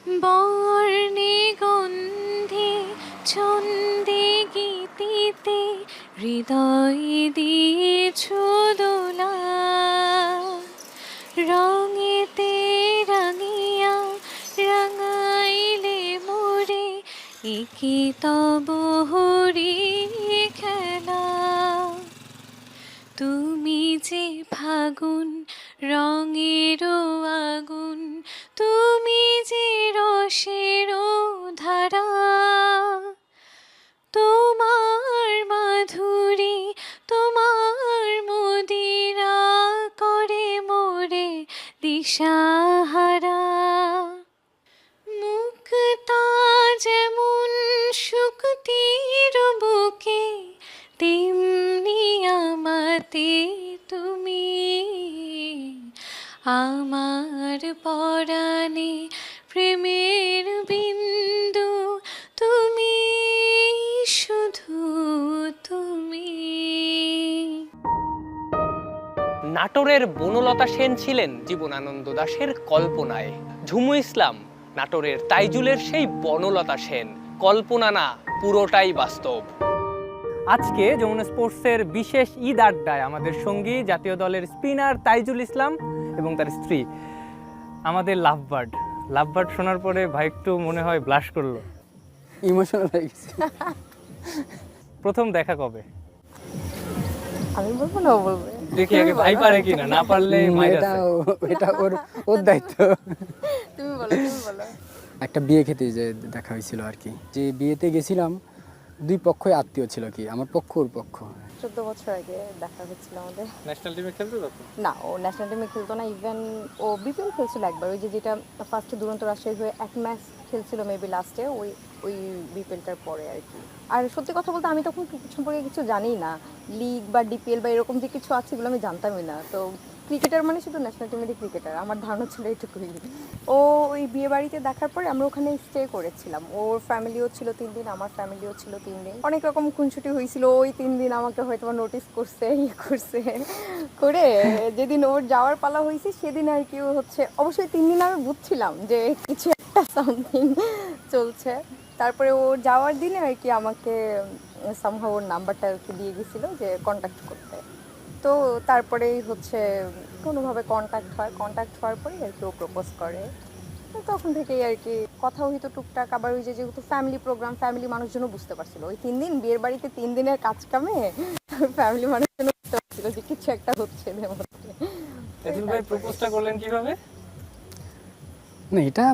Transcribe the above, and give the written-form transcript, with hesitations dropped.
বর্ণে গন্ধে ছন্দে গীতিতে হৃদয় দিয়েছ দোলা, রঙেতে রাঙিয়া রাঙাইলে মোরে, একি তব হরি খেলা। তুমি যে ফাগুন রঙের আগুন, তুমি যে রসের ধারা, তোমার মাধুরী তোমার মদিরা করে মোরে দিশাহারা। মুক্তা যেমন শুকতির বুকে, তেমনি আমাতে তুমি, আমার পরাণে প্রেমের বিন্দু তুমি, শুধু তুমি। নাটোরের বনলতা সেন ছিলেন জীবনানন্দ দাশের কল্পনায়। ঝুমু ইসলাম নাটোরের তাইজুলের সেই বনলতা সেন, কল্পনা না, পুরোটাই বাস্তব। আজকে যমুনা স্পোর্টসের বিশেষ ঈদ আড্ডায় আমাদের সঙ্গী জাতীয় দলের স্পিনার তাইজুল ইসলাম এবং তার স্ত্রী, আমাদের লাভবার্ড শোনার পরে ভাই একটু মনে হয় ব্লাশ করলো, ইমোশনাল হয়ে গেছে। প্রথম দেখা কবে? আমি বলবো না, ও বলবে। দেখি আগে ভাই পারে কিনা, না পারলে এটা ওর দায়িত্ব। তুমি বলো। একটা বিয়ে খেতে যে দেখা হয়েছিল আর কি, যে বিয়েতে গেছিলাম দুই পক্ষই আত্মীয় ছিল, কি আমার পক্ষ ওর পক্ষ। 14 বছর আগে দেখা হচ্ছিল আমাদের। ন্যাশনাল টিমে খেলতো তখন? না, ও ন্যাশনাল টিমে খেলতো না, ইভেন ও বিপিএল খেলছিল একবার, ওই যেটা ফার্স্টে দুরন্ত রাজশাহী হয়ে এক ম্যাচ খেলছিল মেবি লাস্টে, ওই বিপিএলটার পরে আর কি। আর সত্যি কথা বলতে আমি তখন ক্রিকেট সম্পর্কে কিছু জানি না, লিগ বা ডিপিএল বা এরকম যে কিছু আছে এগুলো আমি জানতামই না। তো ক্রিকেটার মানে শুধু ন্যাশনাল টিমেরই ক্রিকেটার, আমার ধারণা ছিল এইটুকুই। ও ওই বিয়ে বাড়িতে দেখার পরে আমরা ওখানে স্টে করেছিলাম, ওর ফ্যামিলিও ছিল 3 দিন, আমার ফ্যামিলিও ছিল 3 দিন। অনেক রকম খুনসুটি হয়েছিল, ওই 3 দিন আমাকে হয়তো নোটিস করছে, করছে করে যেদিন ওর যাওয়ার পালা হয়েছে সেদিন আর কি হচ্ছে, অবশ্যই 3 দিন আমি বুঝছিলাম যে কিছু একটা সামথিং চলছে। তারপরে ওর যাওয়ার দিনে আর কি আমাকে সামহাও ওর নাম্বারটা আর কি দিয়ে গেছিলো যে কন্ট্যাক্ট করতে। তো তারপরেই হচ্ছে কোনোভাবে কন্ট্যাক্ট হওয়ার পরেই আর কি ও প্রপোজ করে। তো তখন থেকেই আর কি কথা হইতো টুকটাক। আবার ওই যে যেহেতু ফ্যামিলি প্রোগ্রাম, ফ্যামিলি মানুষজনও বুঝতে পারছিল ওই 3 দিন বিয়ের বাড়িতে 3 দিনের কাজ কামে ফ্যামিলি মানুষজন বুঝতে পারছিল যে কিছু একটা হচ্ছে এদের মধ্যে। তাইজুল ভাই প্রপোজটা করলেন কিভাবে? না, এটা